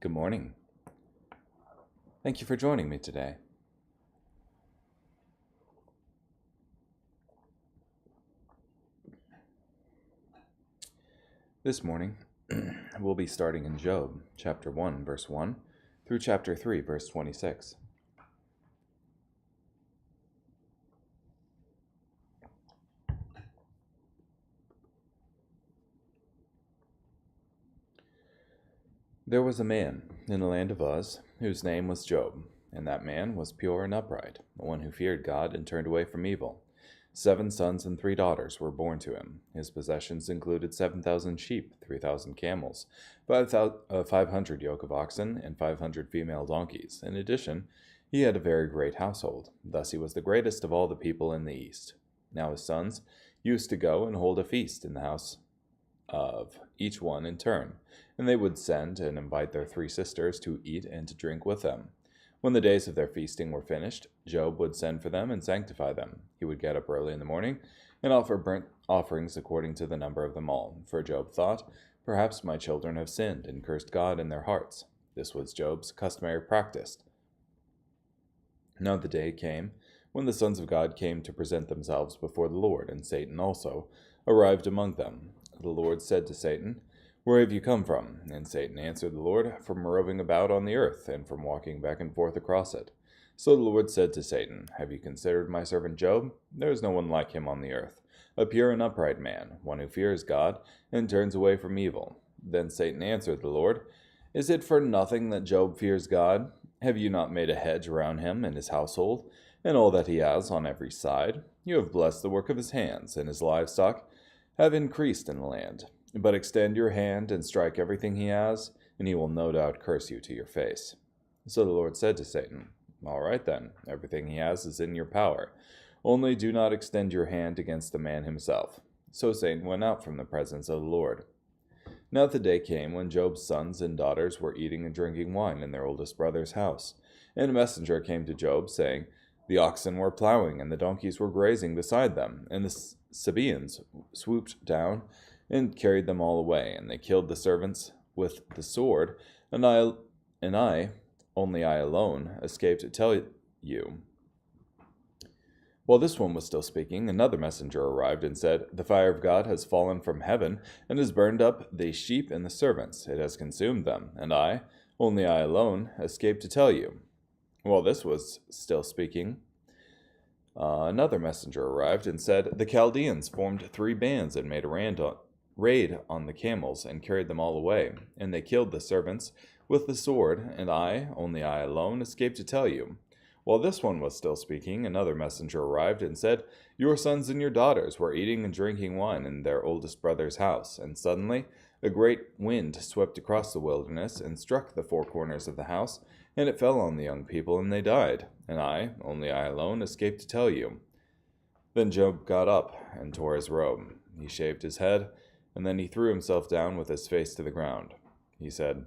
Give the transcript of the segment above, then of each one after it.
Good morning. Thank you for joining me today. This morning, we'll be starting in Job, chapter 1, verse 1, through chapter 3, verse 26. There was a man in the land of Uz, whose name was Job, and that man was pure and upright, one who feared God and turned away from evil. 7 sons and 3 daughters were born to him. His possessions included 7,000 sheep, 3,000 camels, 500 yoke of oxen, and 500 female donkeys. In addition, he had a very great household. Thus he was the greatest of all the people in the east. Now his sons used to go and hold a feast in the house of each one in turn, and they would send and invite their 3 sisters to eat and to drink with them. When the days of their feasting were finished, Job would send for them and sanctify them. He would get up early in the morning and offer burnt offerings according to the number of them all. For Job thought, "Perhaps my children have sinned and cursed God in their hearts." This was Job's customary practice. Now the day came when the sons of God came to present themselves before the Lord, and Satan also arrived among them. The Lord said to Satan, "Where have you come from?" And Satan answered the Lord, "From roving about on the earth, and from walking back and forth across it." So the Lord said to Satan, "Have you considered my servant Job? There is no one like him on the earth, a pure and upright man, one who fears God and turns away from evil." Then Satan answered the Lord, "Is it for nothing that Job fears God? Have you not made a hedge around him and his household, and all that he has on every side? You have blessed the work of his hands, and his livestock have increased in the land. But extend your hand and strike everything he has, and he will no doubt curse you to your face." So the Lord said to Satan, "All right then, everything he has is in your power. Only do not extend your hand against the man himself." So Satan went out from the presence of the Lord. Now the day came when Job's sons and daughters were eating and drinking wine in their oldest brother's house. And a messenger came to Job, saying, "The oxen were plowing, and the donkeys were grazing beside them, and the Sabaeans swooped down and carried them all away, and they killed the servants with the sword, and only I alone, escaped to tell you." While this one was still speaking, another messenger arrived and said, "The fire of God has fallen from heaven, and has burned up the sheep and the servants. It has consumed them, and only I alone, escaped to tell you." While this was still speaking, another messenger arrived and said, "The Chaldeans formed 3 bands and made a raid on the camels and carried them all away, and they killed the servants with the sword, and only I alone, escaped to tell you." While this one was still speaking, another messenger arrived and said, "Your sons and your daughters were eating and drinking wine in their oldest brother's house, and suddenly a great wind swept across the wilderness and struck the 4 corners of the house, and it fell on the young people, and they died, and only I alone, escaped to tell you." Then Job got up and tore his robe. He shaved his head, and then he threw himself down with his face to the ground. He said,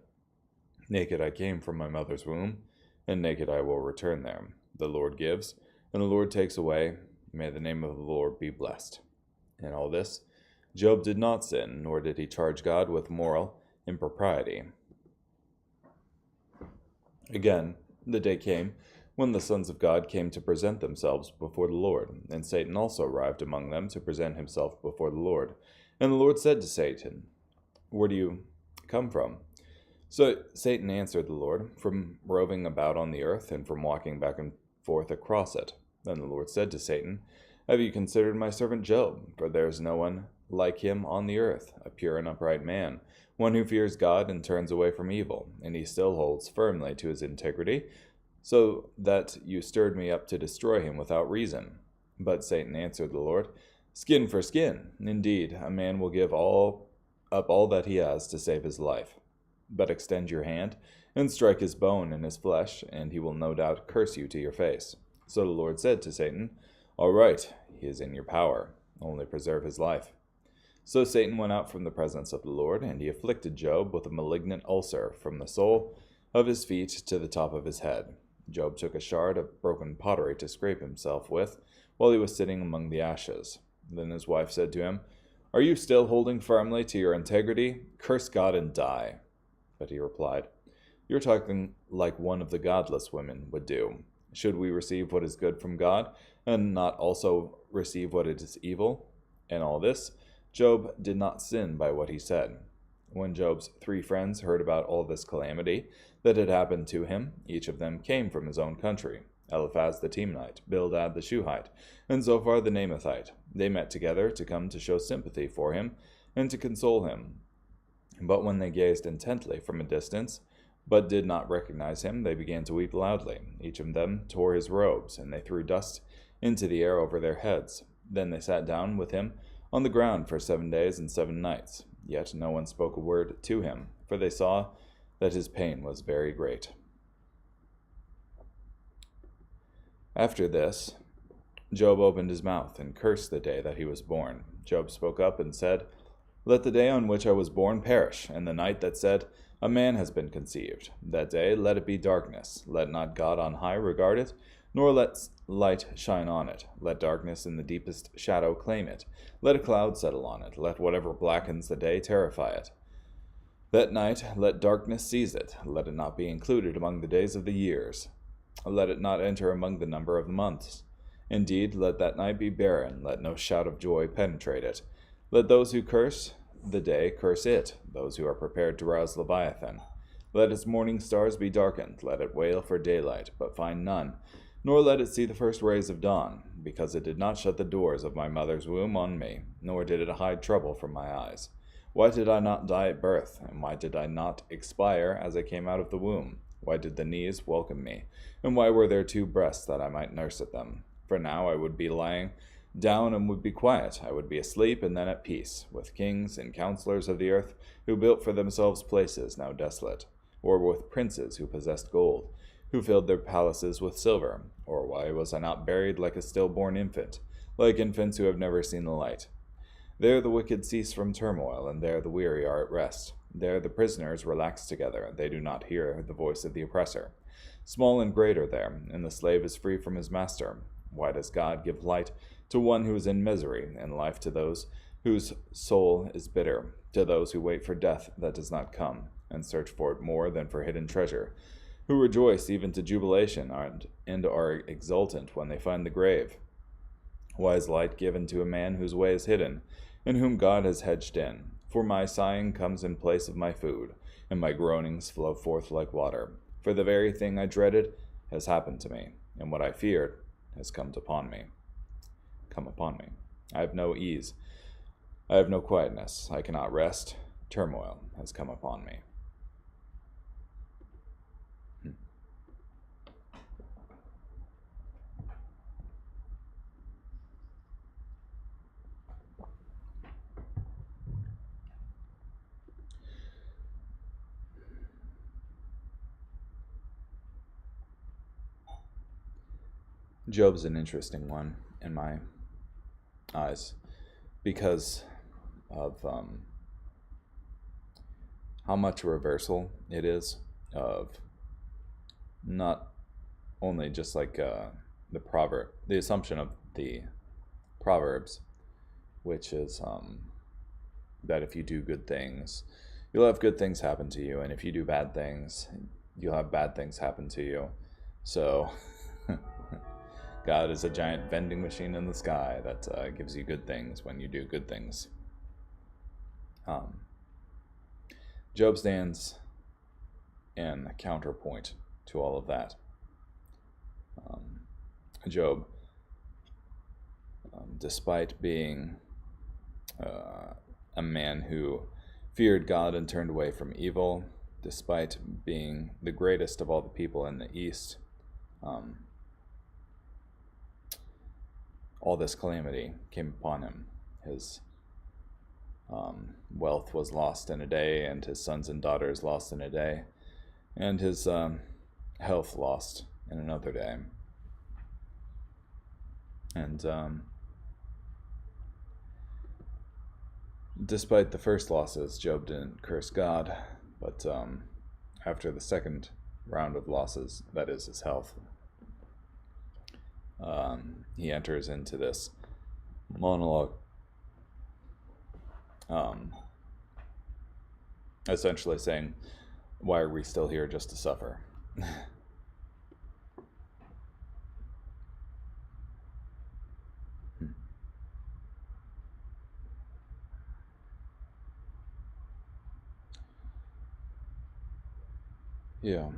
"Naked I came from my mother's womb, and naked I will return there. The Lord gives, and the Lord takes away. May the name of the Lord be blessed." In all this, Job did not sin, nor did he charge God with moral impropriety. Again, the day came when the sons of God came to present themselves before the Lord, and Satan also arrived among them to present himself before the Lord. And the Lord said to Satan, "Where do you come from?" So Satan answered the Lord, "From roving about on the earth, and from walking back and forth across it." Then the Lord said to Satan, "Have you considered my servant Job? For there is no one like him on the earth, a pure and upright man, one who fears God and turns away from evil, and he still holds firmly to his integrity, so that you stirred me up to destroy him without reason." But Satan answered the Lord, "Skin for skin. Indeed, a man will give up all that he has to save his life. But extend your hand and strike his bone and his flesh, and he will no doubt curse you to your face." So the Lord said to Satan, "All right, he is in your power. Only preserve his life." So Satan went out from the presence of the Lord, and he afflicted Job with a malignant ulcer from the sole of his feet to the top of his head. Job took a shard of broken pottery to scrape himself with while he was sitting among the ashes. Then his wife said to him, "Are you still holding firmly to your integrity? Curse God and die." But he replied, You're talking like one of the godless women would do. Should we receive what is good from God, and not also receive what is evil? In all this, Job did not sin by what he said. When Job's 3 friends heard about all this calamity that had happened to him, each of them came from his own country. Eliphaz the Temanite, Bildad the Shuhite, and Zophar the Naamathite. They met together to come to show sympathy for him and to console him. But when they gazed intently from a distance, but did not recognize him, they began to weep loudly. Each of them tore his robes, and they threw dust into the air over their heads. Then they sat down with him on the ground for 7 days and 7 nights. Yet no one spoke a word to him, for they saw that his pain was very great. After this, Job opened his mouth and cursed the day that he was born. Job spoke up and said, "Let the day on which I was born perish, and the night that said, a man has been conceived. That day let it be darkness. Let not God on high regard it, nor let light shine on it. Let darkness in the deepest shadow claim it. Let a cloud settle on it. Let whatever blackens the day terrify it. That night let darkness seize it. Let it not be included among the days of the years. Let it not enter among the number of the months. Indeed, let that night be barren. Let no shout of joy penetrate it. Let those who curse the day curse it, those who are prepared to rouse Leviathan. Let its morning stars be darkened. Let it wail for daylight, but find none. Nor let it see the first rays of dawn, because it did not shut the doors of my mother's womb on me, nor did it hide trouble from my eyes. Why did I not die at birth, and why did I not expire as I came out of the womb? Why did the knees welcome me, and why were there 2 breasts that I might nurse at them? For now I would be lying down and would be quiet. I would be asleep and then at peace, with kings and counselors of the earth who built for themselves places now desolate, or with princes who possessed gold, who filled their palaces with silver. Or why was I not buried like a stillborn infant, like infants who have never seen the light? There the wicked cease from turmoil, and there the weary are at rest. There the prisoners relax together, they do not hear the voice of the oppressor. Small and great are there, and the slave is free from his master. Why does God give light to one who is in misery, and life to those whose soul is bitter, to those who wait for death that does not come, and search for it more than for hidden treasure, who rejoice even to jubilation, and are exultant when they find the grave? Why is light given to a man whose way is hidden, and whom God has hedged in? For my sighing comes in place of my food, and my groanings flow forth like water. For the very thing I dreaded has happened to me, and what I feared has come upon me. I have no ease. I have no quietness. I cannot rest. Turmoil has come upon me. Job's an interesting one in my eyes because of how much reversal it is of not only just like the assumption of the Proverbs, which is that if you do good things, you'll have good things happen to you, and if you do bad things, you'll have bad things happen to you. So God is a giant vending machine in the sky that gives you good things when you do good things. Job stands in counterpoint to all of that. Job, despite being a man who feared God and turned away from evil, despite being the greatest of all the people in the East, all this calamity came upon him. His wealth was lost in a day, and his sons and daughters lost in a day, and his health lost in another day. And despite the first losses, Job didn't curse God, but after the second round of losses, that is his health, he enters into this monologue, essentially saying, Why are we still here just to suffer? Yeah.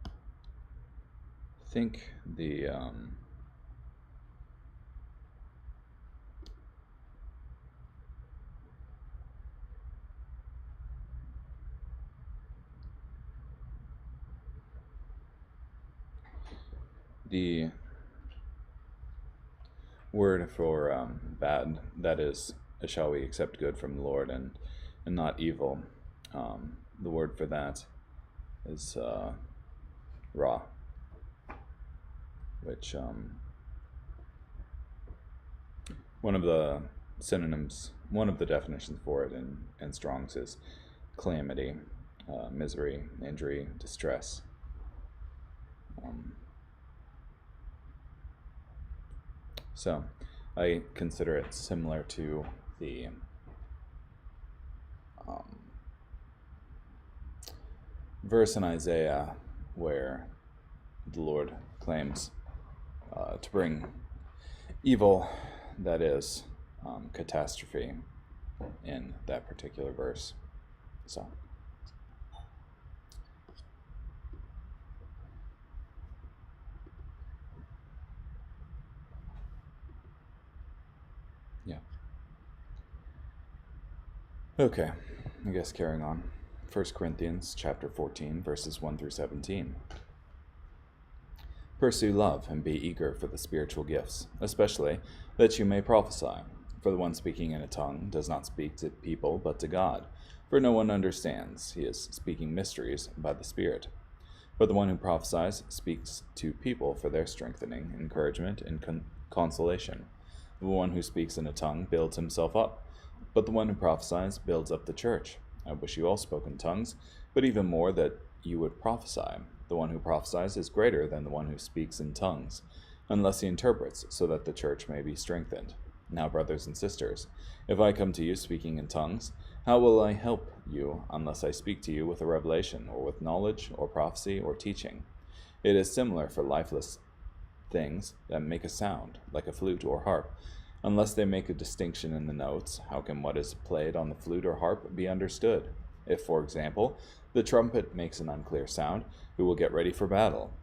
I think the word for bad, that is, shall we accept good from the Lord and not evil. The word for that is ra, which one of the synonyms, one of the definitions for it in Strong's is calamity, misery, injury, distress. So I consider it similar to the verse in Isaiah where the Lord claims to bring evil, that is, catastrophe, in that particular verse. So, yeah. Okay, I guess carrying on. 1 Corinthians chapter 14, verses 1 through 17. Pursue love and be eager for the spiritual gifts, especially that you may prophesy. For the one speaking in a tongue does not speak to people but to God, for no one understands. He is speaking mysteries by the Spirit. But the one who prophesies speaks to people for their strengthening, encouragement, and consolation. The one who speaks in a tongue builds himself up, but the one who prophesies builds up the church. I wish you all spoke in tongues, but even more that you would prophesy. The one who prophesies is greater than the one who speaks in tongues, unless he interprets, so that the church may be strengthened. Now, brothers and sisters, if I come to you speaking in tongues, how will I help you unless I speak to you with a revelation, or with knowledge, or prophecy, or teaching? It is similar for lifeless things that make a sound, like a flute or harp. Unless they make a distinction in the notes, how can what is played on the flute or harp be understood? If, for example, the trumpet makes an unclear sound, who will get ready for battle?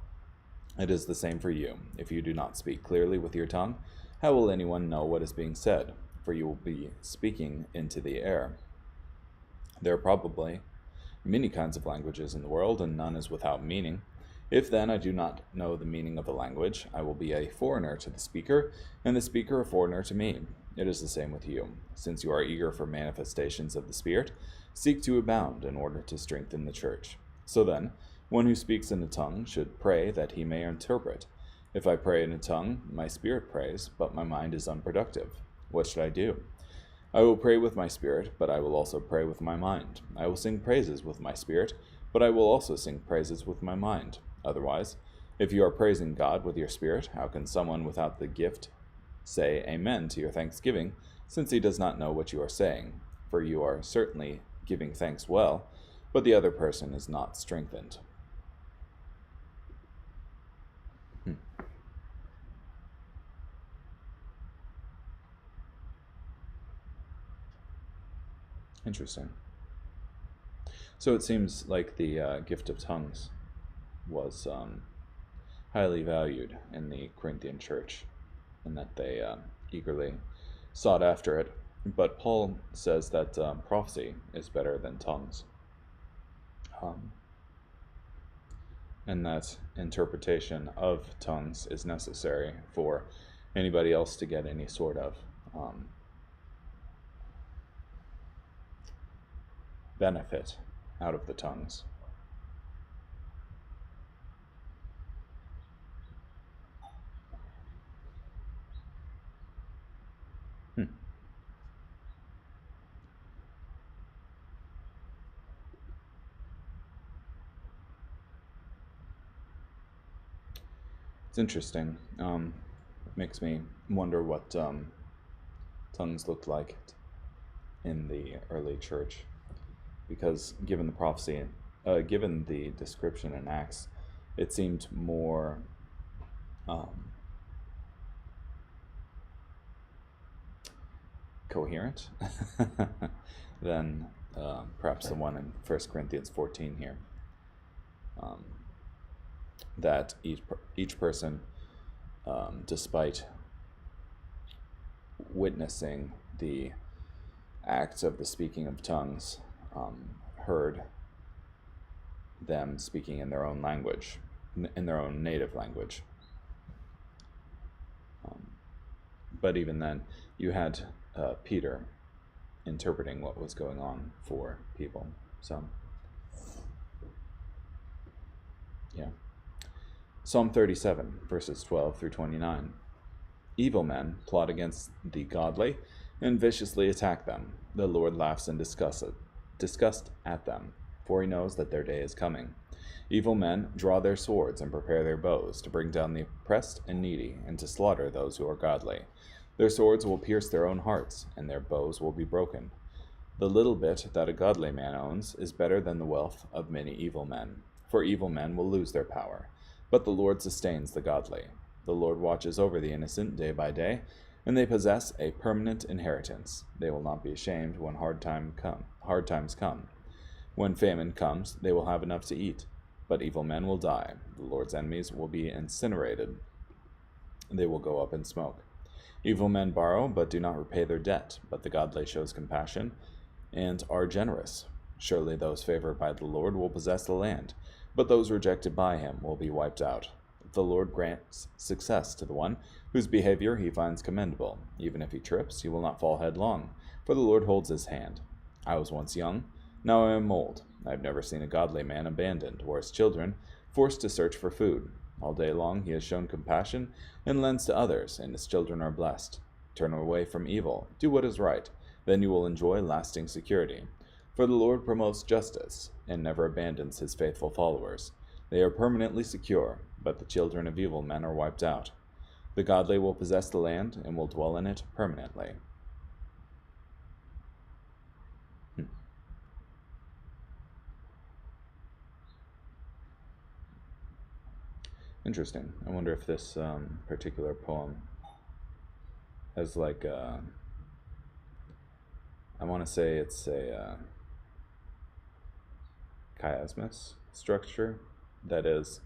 It is the same for you. If you do not speak clearly with your tongue, how will anyone know what is being said? For you will be speaking into the air. There are probably many kinds of languages in the world, and none is without meaning. If then I do not know the meaning of the language, I will be a foreigner to the speaker, and the speaker a foreigner to me. It is the same with you. Since you are eager for manifestations of the Spirit, seek to abound in order to strengthen the church. So then, one who speaks in a tongue should pray that he may interpret. If I pray in a tongue, my spirit prays, but my mind is unproductive. What should I do? I will pray with my spirit, but I will also pray with my mind. I will sing praises with my spirit, but I will also sing praises with my mind. Otherwise, if you are praising God with your spirit, how can someone without the gift say amen to your thanksgiving, since he does not know what you are saying? For you are certainly giving thanks well, but the other person is not strengthened. Interesting. So it seems like the gift of tongues was highly valued in the Corinthian church, and that they eagerly sought after it. But Paul says that prophecy is better than tongues, and that interpretation of tongues is necessary for anybody else to get any sort of benefit out of the tongues. It's interesting. Makes me wonder what tongues looked like in the early church. because given the prophecy, given the description in Acts, it seemed more coherent than perhaps the one in 1 Corinthians 14 here. That each person, despite witnessing the acts of the speaking of tongues, heard them speaking in their own language, in their own native language. But even then, you had Peter interpreting what was going on for people. So, yeah. Psalm 37, verses 12 through 29. Evil men plot against the godly and viciously attack them. The Lord laughs in disgust at them, for he knows that their day is coming. Evil men draw their swords and prepare their bows to bring down the oppressed and needy and to slaughter those who are godly. Their swords will pierce their own hearts, and their bows will be broken. The little bit that a godly man owns is better than the wealth of many evil men, for evil men will lose their power, but the Lord sustains the godly. The Lord watches over the innocent day by day, and they possess a permanent inheritance. They will not be ashamed when hard times come. When famine comes, they will have enough to eat, but evil men will die. The Lord's enemies will be incinerated. They will go up in smoke. Evil men borrow, but do not repay their debt, but the godly shows compassion and are generous. Surely those favored by the Lord will possess the land, but those rejected by him will be wiped out. The Lord grants success to the one whose behavior he finds commendable. Even if he trips, he will not fall headlong, for the Lord holds his hand. I was once young, now I am old. I have never seen a godly man abandoned, or his children forced to search for food. All day long he has shown compassion and lends to others, and his children are blessed. Turn away from evil, do what is right, then you will enjoy lasting security. For the Lord promotes justice, and never abandons his faithful followers. They are permanently secure, but the children of evil men are wiped out. The godly will possess the land, and will dwell in it permanently. Interesting. I wonder if this particular poem has like I want to say it's a chiasmus structure, that is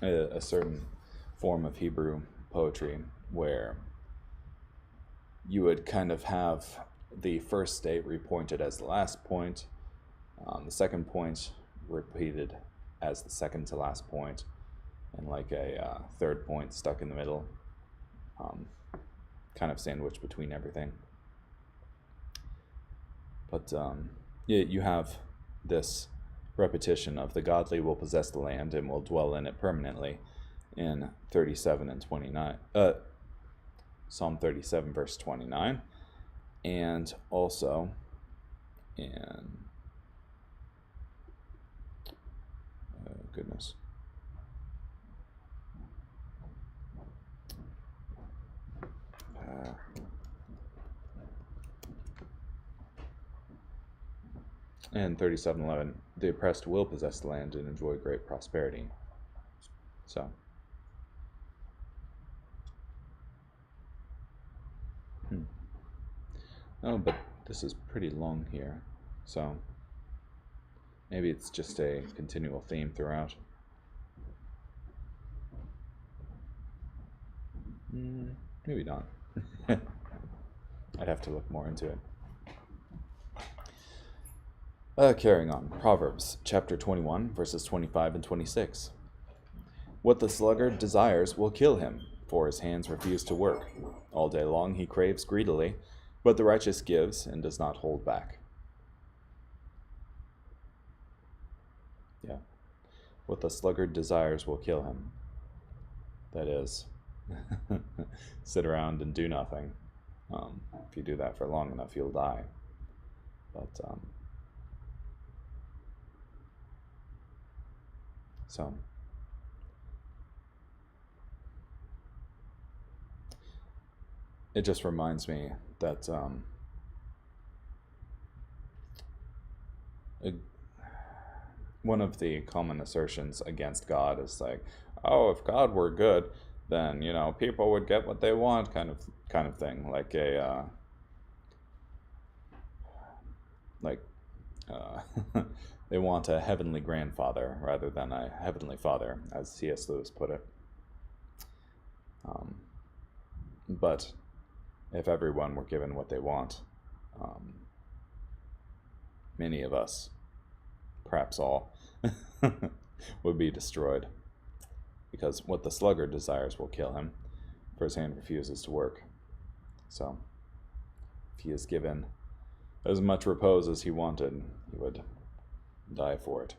a certain form of Hebrew poetry where you would kind of have the first state repointed as the last point, the second point repeated as the second to last point, and like a third point stuck in the middle, kind of sandwiched between everything. But yeah, you have this repetition of the godly will possess the land and will dwell in it permanently in 37 and 29, Psalm 37 verse 29, and also in goodness. And 37:11, the oppressed will possess the land and enjoy great prosperity. So, oh, but this is pretty long here, so maybe it's just a continual theme throughout. Maybe not. I'd have to look more into it. Carrying on. Proverbs chapter 21, verses 25 and 26. What the sluggard desires will kill him, for his hands refuse to work. All day long he craves greedily, but the righteous gives and does not hold back. Yeah. What the sluggard desires will kill him. That is, sit around and do nothing. If you do that for long enough, you'll die. But, so, it just reminds me that one of the common assertions against God is like, oh, if God were good, then people would get what they want, kind of thing, like like uh, they want a heavenly grandfather rather than a heavenly father, as C.S. Lewis put it. But if everyone were given what they want, many of us, perhaps all, would be destroyed. Because what the sluggard desires will kill him, for his hand refuses to work. So, if he is given as much repose as he wanted, he would die for it.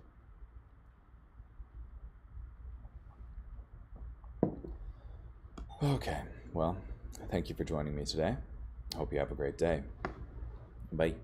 Okay, well, thank you for joining me today. I hope you have a great day. Bye.